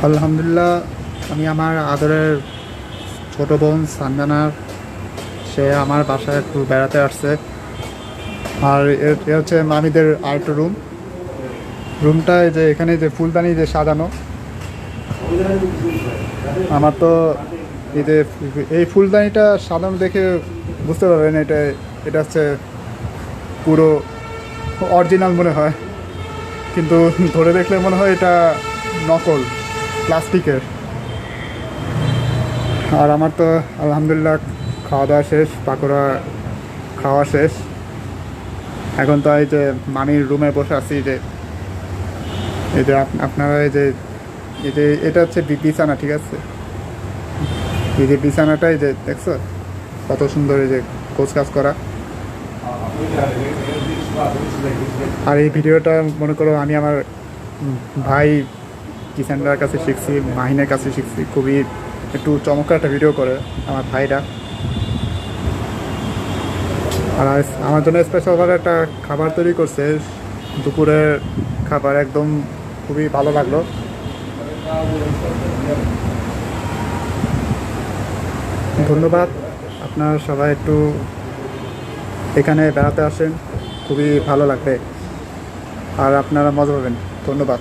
আলহামদুলিল্লাহ, আমি আমার আদরের ছোট বোন সানজানার সে আমার বাসায় একটু বেড়াতে আসছে। আর এ হচ্ছে মামিদের আরেকটা রুমটায় যে এখানে যে ফুলদানি যে সাজানো। আমার তো এই যে এই ফুলদানিটা সাজানো দেখে বুঝতে পারবেন এটা এটা হচ্ছে পুরো অরিজিনাল মনে হয়, কিন্তু ধরে দেখলে মনে হয় এটা নকল, প্লাস্টিকের। আর আমার তো আলহামদুলিল্লাহ খাওয়া দাওয়া শেষ, পাকোড়া খাওয়া শেষ। এখন তো এই যে মামির রুমে বসে আছি, এই যে আপনারা এই যে এটা হচ্ছে বিছানা, ঠিক আছে? এই যে বিছানাটা এই যে দেখছো কত সুন্দর, এই যে কোচকাজ করা। আর এই ভিডিওটা মনে করো আমি আমার ভাই কিষানদার কাছে শিখছি, মাহিনের কাছে শিখছি। খুবই একটু চমৎকার একটা ভিডিও করে আমার ভাইরা। আর আমার জন্য স্পেশালভাবে একটা খাবার তৈরি করছে, দুপুরের খাবার। একদম খুবই ভালো লাগলো। ধন্যবাদ। আপনারা সবাই একটু এখানে বেড়াতে আসেন, খুবই ভালো লাগবে আর আপনারা মজা পাবেন। ধন্যবাদ।